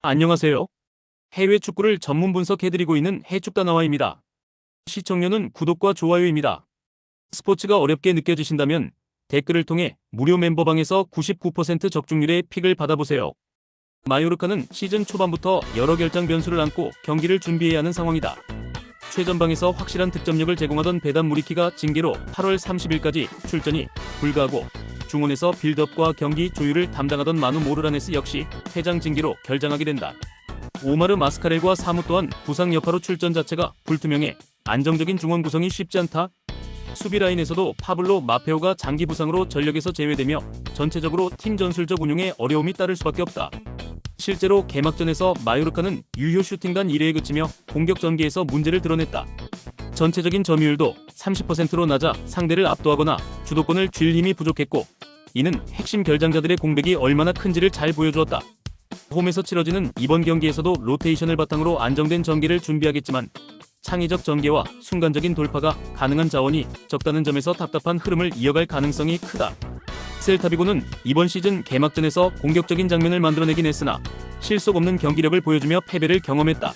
안녕하세요. 해외 축구를 전문 분석해드리고 있는 해축다나와입니다. 시청료는 구독과 좋아요입니다. 스포츠가 어렵게 느껴지신다면 댓글을 통해 무료 멤버방에서 99% 적중률의 픽을 받아보세요. 마요르카는 시즌 초반부터 여러 결장 변수를 안고 경기를 준비해야 하는 상황이다. 최전방에서 확실한 득점력을 제공하던 베단 무리키가 징계로 8월 30일까지 출전이 불가하고 중원에서 빌드업과 경기 조율을 담당하던 마누 모르라네스 역시 퇴장 징계로 결장하게 된다. 오마르 마스카렐과 사무 또한 부상 여파로 출전 자체가 불투명해 안정적인 중원 구성이 쉽지 않다. 수비 라인에서도 파블로 마페오가 장기 부상으로 전력에서 제외되며 전체적으로 팀 전술적 운용에 어려움이 따를 수밖에 없다. 실제로 개막전에서 마요르카는 유효 슈팅단 1회에 그치며 공격 전개에서 문제를 드러냈다. 전체적인 점유율도 30%로 낮아 상대를 압도하거나 주도권을 쥘 힘이 부족했고, 이는 핵심 결장자들의 공백이 얼마나 큰지를 잘 보여주었다. 홈에서 치러지는 이번 경기에서도 로테이션을 바탕으로 안정된 전개를 준비하겠지만 창의적 전개와 순간적인 돌파가 가능한 자원이 적다는 점에서 답답한 흐름을 이어갈 가능성이 크다. 셀타비고는 이번 시즌 개막전에서 공격적인 장면을 만들어내긴 했으나 실속 없는 경기력을 보여주며 패배를 경험했다.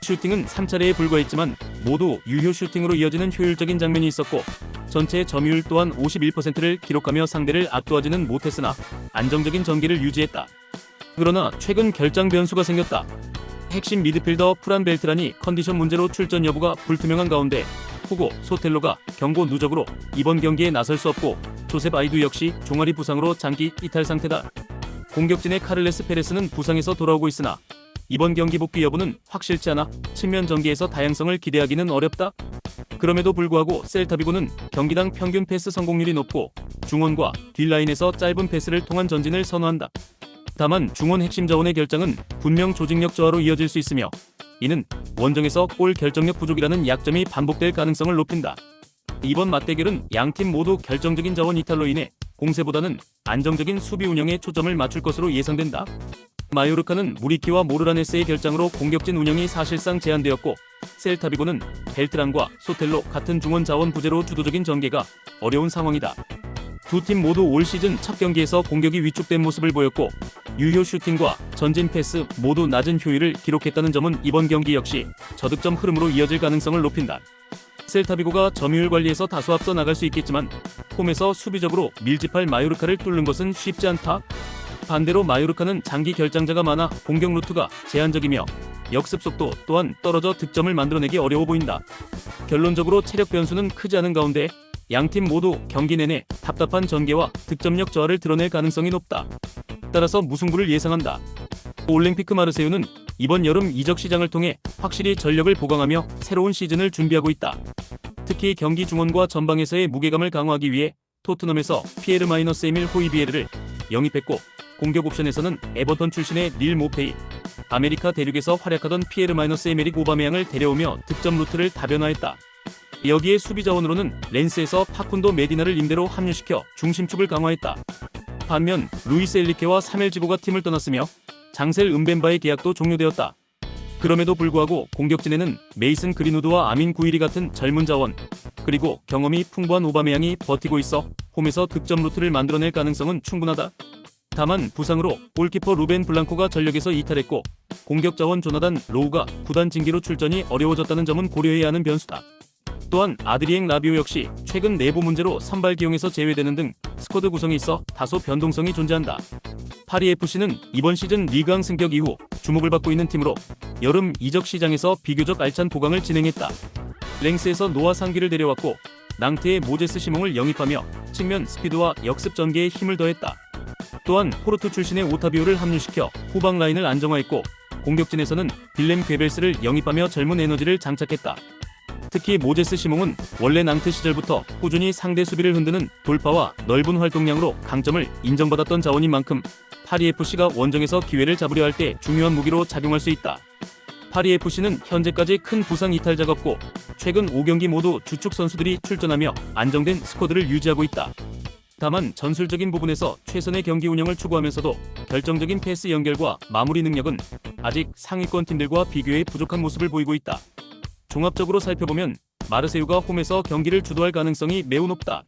슈팅은 3차례에 불과했지만 모두 유효 슈팅으로 이어지는 효율적인 장면이 있었고, 전체 점유율 또한 51%를 기록하며 상대를 압도하지는 못했으나 안정적인 전개를 유지했다. 그러나 최근 결장 변수가 생겼다. 핵심 미드필더 프란 벨트란이 컨디션 문제로 출전 여부가 불투명한 가운데 후고 소텔로가 경고 누적으로 이번 경기에 나설 수 없고, 조셉 아이두 역시 종아리 부상으로 장기 이탈 상태다. 공격진의 카를레스 페레스는 부상에서 돌아오고 있으나 이번 경기 복귀 여부는 확실치 않아 측면 전개에서 다양성을 기대하기는 어렵다. 그럼에도 불구하고 셀타비고는 경기당 평균 패스 성공률이 높고 중원과 뒷라인에서 짧은 패스를 통한 전진을 선호한다. 다만 중원 핵심 자원의 결장은 분명 조직력 저하로 이어질 수 있으며, 이는 원정에서 골 결정력 부족이라는 약점이 반복될 가능성을 높인다. 이번 맞대결은 양팀 모두 결정적인 자원 이탈로 인해 공세보다는 안정적인 수비 운영에 초점을 맞출 것으로 예상된다. 마요르카는 무리키와 모르라네스의 결장으로 공격진 운영이 사실상 제한되었고, 셀타비고는 벨트란과 소텔로 같은 중원 자원 부재로 주도적인 전개가 어려운 상황이다. 두 팀 모두 올 시즌 첫 경기에서 공격이 위축된 모습을 보였고, 유효 슈팅과 전진 패스 모두 낮은 효율을 기록했다는 점은 이번 경기 역시 저득점 흐름으로 이어질 가능성을 높인다. 셀타비고가 점유율 관리에서 다소 앞서 나갈 수 있겠지만 홈에서 수비적으로 밀집할 마요르카를 뚫는 것은 쉽지 않다. 반대로 마요르카는 장기 결장자가 많아 공격 루트가 제한적이며 역습 속도 또한 떨어져 득점을 만들어내기 어려워 보인다. 결론적으로 체력 변수는 크지 않은 가운데 양팀 모두 경기 내내 답답한 전개와 득점력 저하를 드러낼 가능성이 높다. 따라서 무승부를 예상한다. 올림피크 마르세유는 이번 여름 이적 시장을 통해 확실히 전력을 보강하며 새로운 시즌을 준비하고 있다. 특히 경기 중원과 전방에서의 무게감을 강화하기 위해 토트넘에서 피에르 마이너스 에밀 호이비에르를 영입했고, 공격 옵션에서는 에버턴 출신의 닐 모페이, 아메리카 대륙에서 활약하던 피에르 마이너스 에메릭 오바메양을 데려오며 득점 루트를 다변화했다. 여기에 수비 자원으로는 렌스에서 파쿤도 메디나를 임대로 합류시켜 중심축을 강화했다. 반면 루이스 엘리케와 사멜지고가 팀을 떠났으며 장셀 은벤바의 계약도 종료되었다. 그럼에도 불구하고 공격진에는 메이슨 그린우드와 아민 구일이 같은 젊은 자원, 그리고 경험이 풍부한 오바메양이 버티고 있어 홈에서 득점 루트를 만들어낼 가능성은 충분하다. 다만 부상으로 골키퍼 루벤 블랑코가 전력에서 이탈했고 공격 자원 조나단 로우가 구단 징계로 출전이 어려워졌다는 점은 고려해야 하는 변수다. 또한 아드리엥 라비오 역시 최근 내부 문제로 선발 기용에서 제외되는 등 스쿼드 구성이 있어 다소 변동성이 존재한다. 파리FC는 이번 시즌 리그왕 승격 이후 주목을 받고 있는 팀으로 여름 이적 시장에서 비교적 알찬 보강을 진행했다. 랭스에서 노아 상기를 데려왔고 낭트의 모제스 시몽을 영입하며 측면 스피드와 역습 전개에 힘을 더했다. 또한 포르투 출신의 오타비오를 합류시켜 후방 라인을 안정화했고, 공격진에서는 빌렘 괴벨스를 영입하며 젊은 에너지를 장착했다. 특히 모제스 시몽은 원래 낭트 시절부터 꾸준히 상대 수비를 흔드는 돌파와 넓은 활동량으로 강점을 인정받았던 자원인 만큼 파리FC가 원정에서 기회를 잡으려 할 때 중요한 무기로 작용할 수 있다. 파리FC는 현재까지 큰 부상 이탈자가 없고 최근 5경기 모두 주축 선수들이 출전하며 안정된 스쿼드를 유지하고 있다. 다만 전술적인 부분에서 최선의 경기 운영을 추구하면서도 결정적인 패스 연결과 마무리 능력은 아직 상위권 팀들과 비교해 부족한 모습을 보이고 있다. 종합적으로 살펴보면 마르세유가 홈에서 경기를 주도할 가능성이 매우 높다.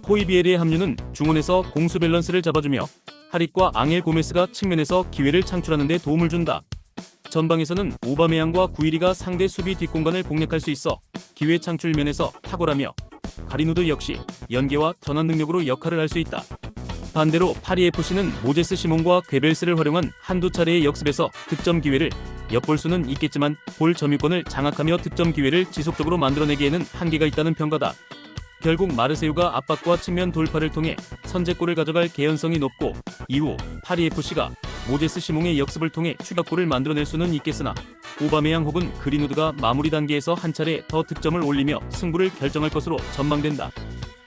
호이비에르의 합류는 중원에서 공수 밸런스를 잡아주며 하릭과 앙헬 고메스가 측면에서 기회를 창출하는 데 도움을 준다. 전방에서는 오바메양과 구이리가 상대 수비 뒷공간을 공략할 수 있어 기회 창출 면에서 탁월하며 가리누드 역시 연계와 전환 능력으로 역할을 할 수 있다. 반대로 파리FC는 모제스 시몬과 괴벨스를 활용한 한두 차례의 역습에서 득점 기회를 엿볼 수는 있겠지만 볼 점유권을 장악하며 득점 기회를 지속적으로 만들어내기에는 한계가 있다는 평가다. 결국 마르세유가 압박과 측면 돌파를 통해 선제골을 가져갈 개연성이 높고 이후 파리FC가 모제스 시몽의 역습을 통해 추격골을 만들어낼 수는 있겠으나 오바메양 혹은 그린우드가 마무리 단계에서 한 차례 더 득점을 올리며 승부를 결정할 것으로 전망된다.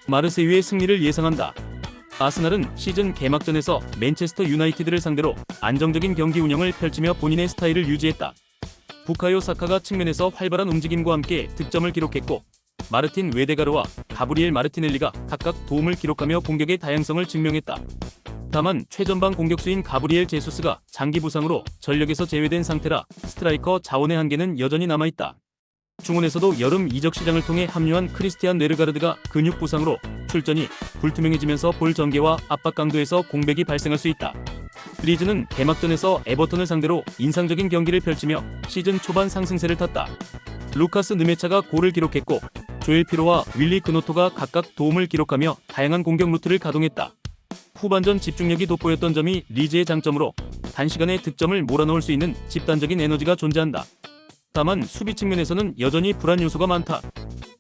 마르세유의 승리를 예상한다. 아스날은 시즌 개막전에서 맨체스터 유나이티드를 상대로 안정적인 경기 운영을 펼치며 본인의 스타일을 유지했다. 부카요 사카가 측면에서 활발한 움직임과 함께 득점을 기록했고 마르틴 웨데가르와 가브리엘 마르티넬리가 각각 도움을 기록하며 공격의 다양성을 증명했다. 다만 최전방 공격수인 가브리엘 제수스가 장기 부상으로 전력에서 제외된 상태라 스트라이커 자원의 한계는 여전히 남아있다. 중원에서도 여름 이적 시장을 통해 합류한 크리스티안 네르가르드가 근육 부상으로 출전이 불투명해지면서 볼 전개와 압박 강도에서 공백이 발생할 수 있다. 리즈는 개막전에서 에버턴을 상대로 인상적인 경기를 펼치며 시즌 초반 상승세를 탔다. 루카스 느메차가 골을 기록했고 조엘 피로와 윌리 그노토가 각각 도움을 기록하며 다양한 공격 루트를 가동했다. 후반전 집중력이 돋보였던 점이 리즈의 장점으로 단시간에 득점을 몰아넣을 수 있는 집단적인 에너지가 존재한다. 다만 수비 측면에서는 여전히 불안 요소가 많다.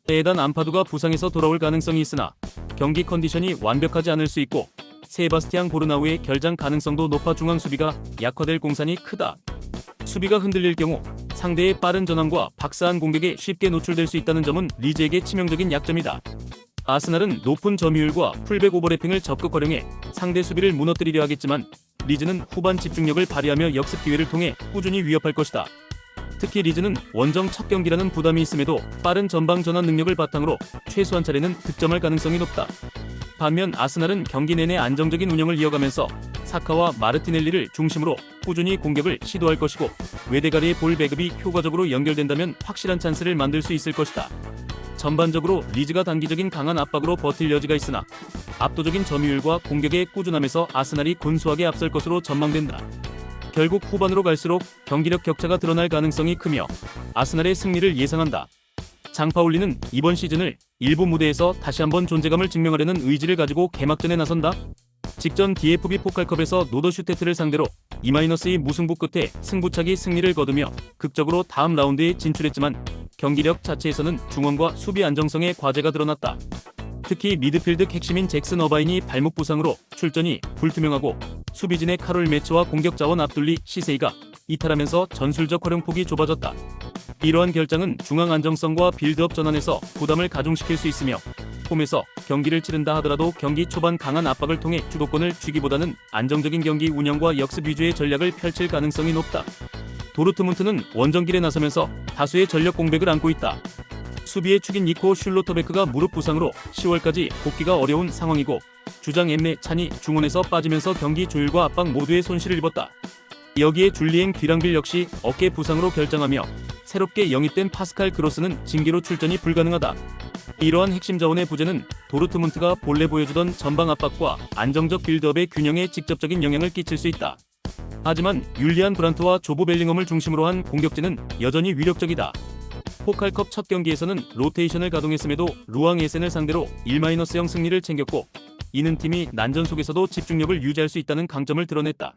에단 암파두가 부상에서 돌아올 가능성이 있으나 경기 컨디션이 완벽하지 않을 수 있고 세바스티앙 보르나우의 결장 가능성도 높아 중앙 수비가 약화될 공산이 크다. 수비가 흔들릴 경우 상대의 빠른 전환과 박사한 공격에 쉽게 노출될 수 있다는 점은 리즈에게 치명적인 약점이다. 아스날은 높은 점유율과 풀백 오버래핑을 적극 활용해 상대 수비를 무너뜨리려 하겠지만 리즈는 후반 집중력을 발휘하며 역습 기회를 통해 꾸준히 위협할 것이다. 특히 리즈는 원정 첫 경기라는 부담이 있음에도 빠른 전방 전환 능력을 바탕으로 최소한 차례는 득점할 가능성이 높다. 반면 아스날은 경기 내내 안정적인 운영을 이어가면서 사카와 마르티넬리를 중심으로 꾸준히 공격을 시도할 것이고 웨데가르의 볼 배급이 효과적으로 연결된다면 확실한 찬스를 만들 수 있을 것이다. 전반적으로 리즈가 단기적인 강한 압박으로 버틸 여지가 있으나 압도적인 점유율과 공격의 꾸준함에서 아스날이 근소하게 앞설 것으로 전망된다. 결국 후반으로 갈수록 경기력 격차가 드러날 가능성이 크며 아스날의 승리를 예상한다. 장파올리는 이번 시즌을 일부 무대에서 다시 한번 존재감을 증명하려는 의지를 가지고 개막전에 나선다. 직전 DFB 포칼컵에서 노더슈테트를 상대로 2-2 무승부 끝에 승부차기 승리를 거두며 극적으로 다음 라운드에 진출했지만 경기력 자체에서는 중원과 수비 안정성의 과제가 드러났다. 특히 미드필드 핵심인 잭슨 어바인이 발목 부상으로 출전이 불투명하고 수비진의 카롤 매츠와 공격 자원 압둘리 시세이가 이탈하면서 전술적 활용폭이 좁아졌다. 이러한 결장은 중앙 안정성과 빌드업 전환에서 부담을 가중시킬 수 있으며 홈에서 경기를 치른다 하더라도 경기 초반 강한 압박을 통해 주도권을 쥐기보다는 안정적인 경기 운영과 역습 위주의 전략을 펼칠 가능성이 높다. 도르트문트는 원정길에 나서면서 다수의 전력 공백을 안고 있다. 수비의 축인 니코 슐로터베크가 무릎 부상으로 10월까지 복귀가 어려운 상황이고 주장 엠레 찬이 중원에서 빠지면서 경기 조율과 압박 모두에 손실을 입었다. 여기에 줄리엥 뒤랑빌 역시 어깨 부상으로 결장하며 새롭게 영입된 파스칼 그로스는 징계로 출전이 불가능하다. 이러한 핵심 자원의 부재는 도르트문트가 본래 보여주던 전방 압박과 안정적 빌드업의 균형에 직접적인 영향을 끼칠 수 있다. 하지만 율리안 브란트와 조보 벨링엄을 중심으로 한 공격진은 여전히 위력적이다. 포칼컵 첫 경기에서는 로테이션을 가동했음에도 루앙 에센을 상대로 1-0 승리를 챙겼고 이는 팀이 난전 속에서도 집중력을 유지할 수 있다는 강점을 드러냈다.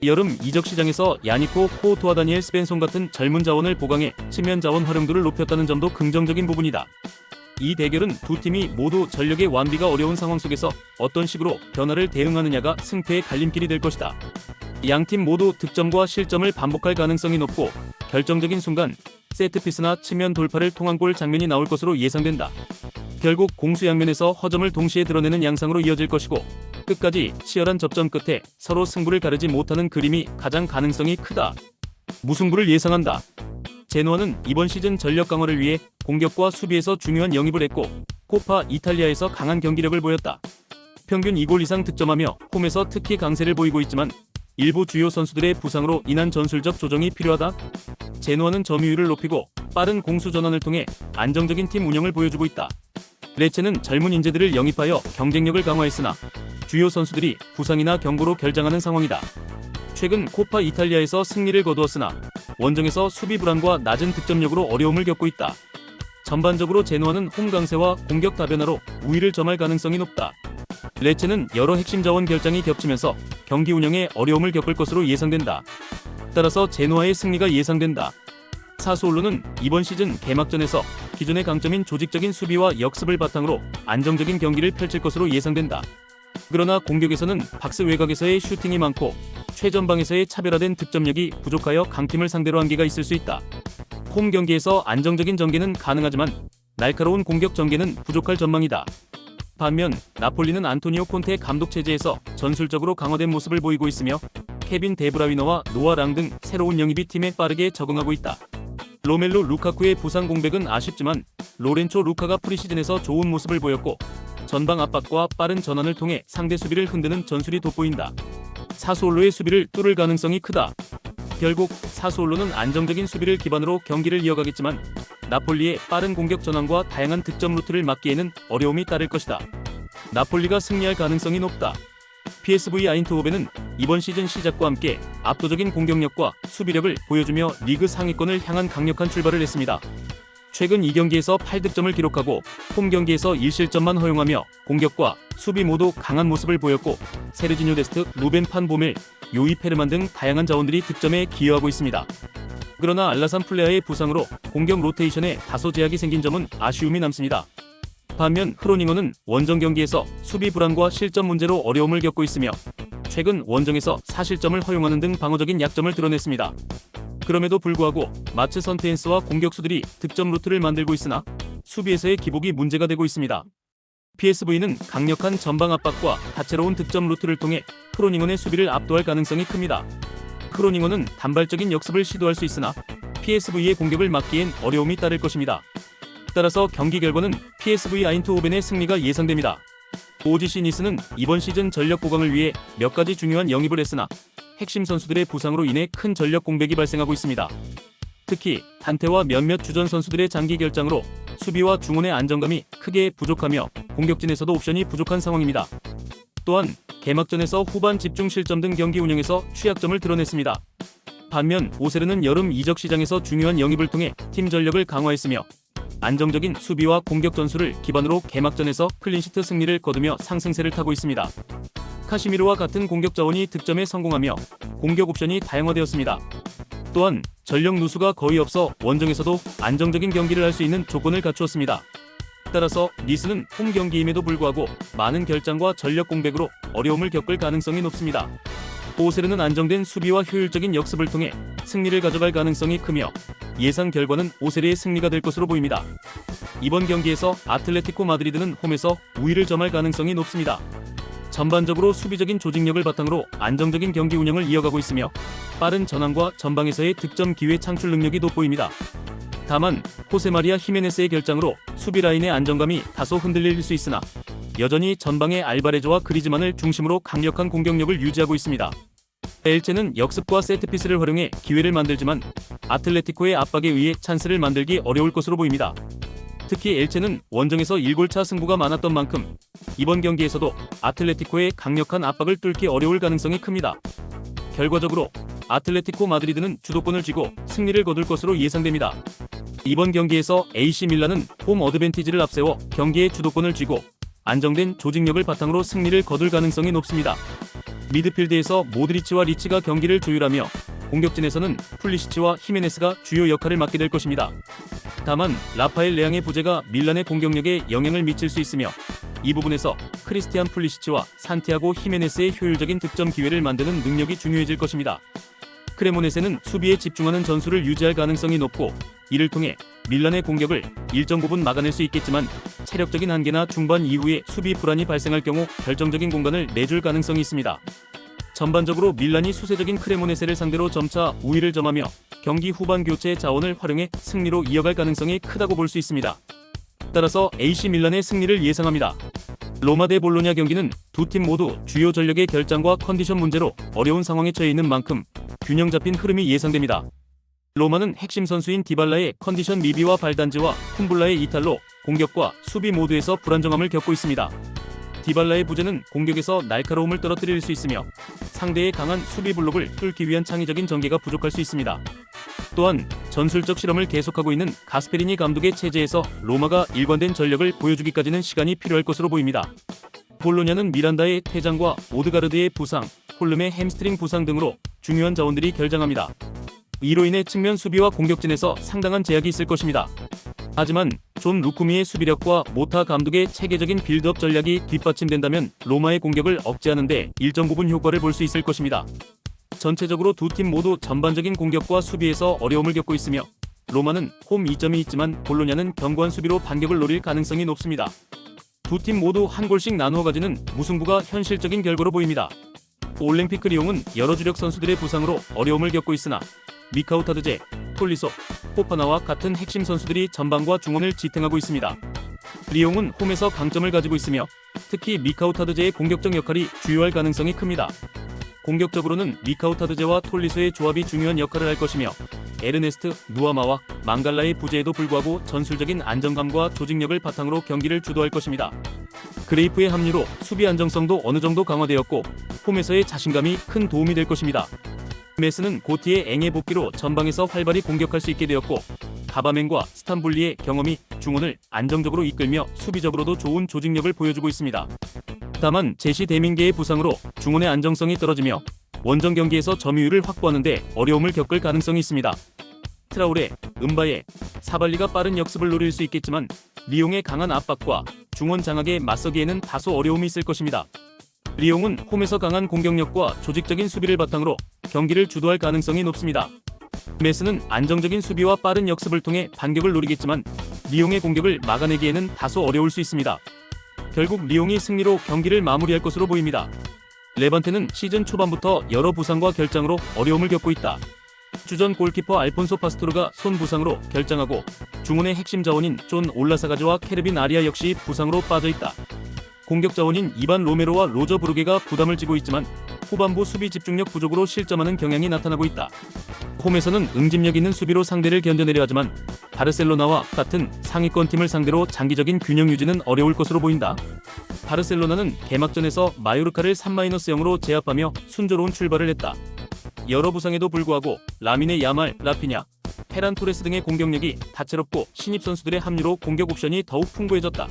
여름 이적 시장에서 야니코 코오토와 다니엘 스벤손 같은 젊은 자원을 보강해 측면 자원 활용도를 높였다는 점도 긍정적인 부분이다. 이 대결은 두 팀이 모두 전력의 완비가 어려운 상황 속에서 어떤 식으로 변화를 대응하느냐가 승패의 갈림길이 될 것이다. 양팀 모두 득점과 실점을 반복할 가능성이 높고 결정적인 순간 세트피스나 측면 돌파를 통한 골 장면이 나올 것으로 예상된다. 결국 공수 양면에서 허점을 동시에 드러내는 양상으로 이어질 것이고 끝까지 치열한 접전 끝에 서로 승부를 가르지 못하는 그림이 가장 가능성이 크다. 무승부를 예상한다. 제노아는 이번 시즌 전력 강화를 위해 공격과 수비에서 중요한 영입을 했고 코파 이탈리아에서 강한 경기력을 보였다. 평균 2골 이상 득점하며 홈에서 특히 강세를 보이고 있지만 일부 주요 선수들의 부상으로 인한 전술적 조정이 필요하다. 제노아는 점유율을 높이고 빠른 공수 전환을 통해 안정적인 팀 운영을 보여주고 있다. 레체는 젊은 인재들을 영입하여 경쟁력을 강화했으나 주요 선수들이 부상이나 경고로 결장하는 상황이다. 최근 코파 이탈리아에서 승리를 거두었으나 원정에서 수비 불안과 낮은 득점력으로 어려움을 겪고 있다. 전반적으로 제노아는 홈 강세와 공격 다변화로 우위를 점할 가능성이 높다. 레체는 여러 핵심 자원 결장이 겹치면서 경기 운영에 어려움을 겪을 것으로 예상된다. 따라서 제노아의 승리가 예상된다. 사수올로는 이번 시즌 개막전에서 기존의 강점인 조직적인 수비와 역습을 바탕으로 안정적인 경기를 펼칠 것으로 예상된다. 그러나 공격에서는 박스 외곽에서의 슈팅이 많고 최전방에서의 차별화된 득점력이 부족하여 강팀을 상대로 한계가 있을 수 있다. 홈 경기에서 안정적인 전개는 가능하지만 날카로운 공격 전개는 부족할 전망이다. 반면 나폴리는 안토니오 콘테 감독 체제에서 전술적으로 강화된 모습을 보이고 있으며 케빈 데브라위너와 노아 랑 등 새로운 영입이 팀에 빠르게 적응하고 있다. 로멜로 루카쿠의 부상 공백은 아쉽지만 로렌초 루카가 프리시즌에서 좋은 모습을 보였고 전방 압박과 빠른 전환을 통해 상대 수비를 흔드는 전술이 돋보인다. 사수올로의 수비를 뚫을 가능성이 크다. 결국 사수올로는 안정적인 수비를 기반으로 경기를 이어가겠지만 나폴리의 빠른 공격 전환과 다양한 득점 루트를 막기에는 어려움이 따를 것이다. 나폴리가 승리할 가능성이 높다. PSV 아인트호벤은 이번 시즌 시작과 함께 압도적인 공격력과 수비력을 보여주며 리그 상위권을 향한 강력한 출발을 했습니다. 최근 2경기에서 8득점을 기록하고 홈 경기에서 1실점만 허용하며 공격과 수비 모두 강한 모습을 보였고 세르지뇨 데스트, 루벤 판 보멜, 요이 페르만 등 다양한 자원들이 득점에 기여하고 있습니다. 그러나 알라산 플레아의 부상으로 공격 로테이션에 다소 제약이 생긴 점은 아쉬움이 남습니다. 반면 흐로닝어는 원정 경기에서 수비 불안과 실점 문제로 어려움을 겪고 있으며 최근 원정에서 4실점을 허용하는 등 방어적인 약점을 드러냈습니다. 그럼에도 불구하고 마츠 선테엔스와 공격수들이 득점 루트를 만들고 있으나 수비에서의 기복이 문제가 되고 있습니다. PSV는 강력한 전방 압박과 다채로운 득점 루트를 통해 크로닝원의 수비를 압도할 가능성이 큽니다. 크로닝원은 단발적인 역습을 시도할 수 있으나 PSV의 공격을 막기엔 어려움이 따를 것입니다. 따라서 경기 결과는 PSV 아인트호벤의 승리가 예상됩니다. 오지시 니스는 이번 시즌 전력 보강을 위해 몇 가지 중요한 영입을 했으나 핵심 선수들의 부상으로 인해 큰 전력 공백이 발생하고 있습니다. 특히 단테와 몇몇 주전 선수들의 장기 결장으로 수비와 중원의 안정감이 크게 부족하며 공격진에서도 옵션이 부족한 상황입니다. 또한 개막전에서 후반 집중 실점 등 경기 운영에서 취약점을 드러냈습니다. 반면 오세르는 여름 이적 시장에서 중요한 영입을 통해 팀 전력을 강화했으며 안정적인 수비와 공격 전술을 기반으로 개막전에서 클린시트 승리를 거두며 상승세를 타고 있습니다. 카시미르와 같은 공격 자원이 득점에 성공하며 공격 옵션이 다양화되었습니다. 또한 전력 누수가 거의 없어 원정에서도 안정적인 경기를 할 수 있는 조건을 갖추었습니다. 따라서 니스는 홈 경기임에도 불구하고 많은 결장과 전력 공백으로 어려움을 겪을 가능성이 높습니다. 오세르는 안정된 수비와 효율적인 역습을 통해 승리를 가져갈 가능성이 크며 예상 결과는 오세르의 승리가 될 것으로 보입니다. 이번 경기에서 아틀레티코 마드리드는 홈에서 우위를 점할 가능성이 높습니다. 전반적으로 수비적인 조직력을 바탕으로 안정적인 경기 운영을 이어가고 있으며 빠른 전환과 전방에서의 득점 기회 창출 능력이 돋보입니다. 다만 호세마리아 히메네스의 결장으로 수비 라인의 안정감이 다소 흔들릴 수 있으나 여전히 전방의 알바레조와 그리즈만을 중심으로 강력한 공격력을 유지하고 있습니다. 엘체는 역습과 세트피스를 활용해 기회를 만들지만 아틀레티코의 압박에 의해 찬스를 만들기 어려울 것으로 보입니다. 특히 엘체는 원정에서 1골차 승부가 많았던 만큼 이번 경기에서도 아틀레티코의 강력한 압박을 뚫기 어려울 가능성이 큽니다. 결과적으로 아틀레티코 마드리드는 주도권을 쥐고 승리를 거둘 것으로 예상됩니다. 이번 경기에서 AC 밀란은 홈 어드밴티지를 앞세워 경기의 주도권을 쥐고 안정된 조직력을 바탕으로 승리를 거둘 가능성이 높습니다. 미드필드에서 모드리치와 리치가 경기를 조율하며 공격진에서는 풀리시치와 히메네스가 주요 역할을 맡게 될 것입니다. 다만 라파엘 레앙의 부재가 밀란의 공격력에 영향을 미칠 수 있으며 이 부분에서 크리스티안 풀리시치와 산티아고 히메네스의 효율적인 득점 기회를 만드는 능력이 중요해질 것입니다. 크레모네세는 수비에 집중하는 전술을 유지할 가능성이 높고 이를 통해 밀란의 공격을 일정 부분 막아낼 수 있겠지만 체력적인 한계나 중반 이후에 수비 불안이 발생할 경우 결정적인 공간을 내줄 가능성이 있습니다. 전반적으로 밀란이 수세적인 크레모네세를 상대로 점차 우위를 점하며 경기 후반 교체 자원을 활용해 승리로 이어갈 가능성이 크다고 볼 수 있습니다. 따라서 AC 밀란의 승리를 예상합니다. 로마 대 볼로냐 경기는 두 팀 모두 주요 전력의 결장과 컨디션 문제로 어려운 상황에 처해 있는 만큼 균형 잡힌 흐름이 예상됩니다. 로마는 핵심 선수인 디발라의 컨디션 미비와 발단지와 쿰블라의 이탈로 공격과 수비 모두에서 불안정함을 겪고 있습니다. 디발라의 부재는 공격에서 날카로움을 떨어뜨릴 수 있으며 상대의 강한 수비 블록을 뚫기 위한 창의적인 전개가 부족할 수 있습니다. 또한 전술적 실험을 계속하고 있는 가스페리니 감독의 체제에서 로마가 일관된 전력을 보여주기까지는 시간이 필요할 것으로 보입니다. 볼로냐는 미란다의 퇴장과 오드가르드의 부상, 홀름의 햄스트링 부상 등으로 중요한 자원들이 결장합니다. 이로 인해 측면 수비와 공격진에서 상당한 제약이 있을 것입니다. 하지만 존 루쿠미의 수비력과 모타 감독의 체계적인 빌드업 전략이 뒷받침된다면 로마의 공격을 억제하는 데 일정 부분 효과를 볼 수 있을 것입니다. 전체적으로 두 팀 모두 전반적인 공격과 수비에서 어려움을 겪고 있으며 로마는 홈 이점이 있지만 볼로냐는 견고한 수비로 반격을 노릴 가능성이 높습니다. 두 팀 모두 한 골씩 나누어 가지는 무승부가 현실적인 결과로 보입니다. 올림피크 리옹은 여러 주력 선수들의 부상으로 어려움을 겪고 있으나 미카우타드제, 톨리소, 포파나와 같은 핵심 선수들이 전방과 중원을 지탱하고 있습니다. 리옹은 홈에서 강점을 가지고 있으며 특히 미카우타드제의 공격적 역할이 주요할 가능성이 큽니다. 공격적으로는 미카우타드제와 톨리소의 조합이 중요한 역할을 할 것이며 에르네스트, 누아마와 망갈라의 부재에도 불구하고 전술적인 안정감과 조직력을 바탕으로 경기를 주도할 것입니다. 그레이프의 합류로 수비 안정성도 어느 정도 강화되었고 홈에서의 자신감이 큰 도움이 될 것입니다. 메스는 고티의 앵의 복귀로 전방에서 활발히 공격할 수 있게 되었고 가바멘과 스탄불리의 경험이 중원을 안정적으로 이끌며 수비적으로도 좋은 조직력을 보여주고 있습니다. 다만 제시 데밍게의 부상으로 중원의 안정성이 떨어지며 원정 경기에서 점유율을 확보하는 데 어려움을 겪을 가능성이 있습니다. 트라우레, 은바에, 사발리가 빠른 역습을 노릴 수 있겠지만 리옹의 강한 압박과 중원 장악에 맞서기에는 다소 어려움이 있을 것입니다. 리옹은 홈에서 강한 공격력과 조직적인 수비를 바탕으로 경기를 주도할 가능성이 높습니다. 메스는 안정적인 수비와 빠른 역습을 통해 반격을 노리겠지만 리옹의 공격을 막아내기에는 다소 어려울 수 있습니다. 결국 리옹이 승리로 경기를 마무리할 것으로 보입니다. 레반테는 시즌 초반부터 여러 부상과 결장으로 어려움을 겪고 있다. 주전 골키퍼 알폰소 파스토르가 손 부상으로 결장하고 중원의 핵심 자원인 존 올라사가즈와 케르빈 아리아 역시 부상으로 빠져있다. 공격 자원인 이반 로메로와 로저 브루게가 부담을 지고 있지만 후반부 수비 집중력 부족으로 실점하는 경향이 나타나고 있다. 홈에서는 응집력 있는 수비로 상대를 견뎌내려 하지만 바르셀로나와 같은 상위권 팀을 상대로 장기적인 균형 유지는 어려울 것으로 보인다. 바르셀로나는 개막전에서 마요르카를 3-0으로 제압하며 순조로운 출발을 했다. 여러 부상에도 불구하고 라미네 야말, 라피냐, 페란 토레스 등의 공격력이 다채롭고 신입 선수들의 합류로 공격 옵션이 더욱 풍부해졌다.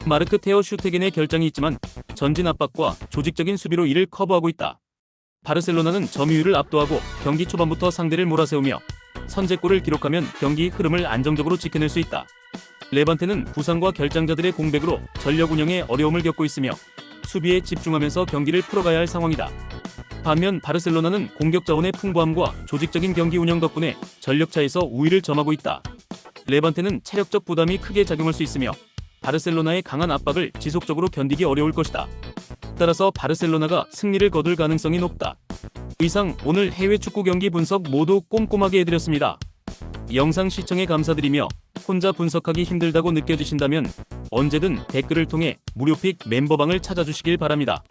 마르크 테어 슈테겐의 결장이 있지만 전진 압박과 조직적인 수비로 이를 커버하고 있다. 바르셀로나는 점유율을 압도하고 경기 초반부터 상대를 몰아세우며 선제골을 기록하면 경기 흐름을 안정적으로 지켜낼 수 있다. 레반테는 부상과 결장자들의 공백으로 전력 운영에 어려움을 겪고 있으며 수비에 집중하면서 경기를 풀어가야 할 상황이다. 반면 바르셀로나는 공격 자원의 풍부함과 조직적인 경기 운영 덕분에 전력차에서 우위를 점하고 있다. 레반테는 체력적 부담이 크게 작용할 수 있으며 바르셀로나의 강한 압박을 지속적으로 견디기 어려울 것이다. 따라서 바르셀로나가 승리를 거둘 가능성이 높다. 이상 오늘 해외 축구 경기 분석 모두 꼼꼼하게 해드렸습니다. 영상 시청에 감사드리며 혼자 분석하기 힘들다고 느껴지신다면 언제든 댓글을 통해 무료픽 멤버방을 찾아주시길 바랍니다.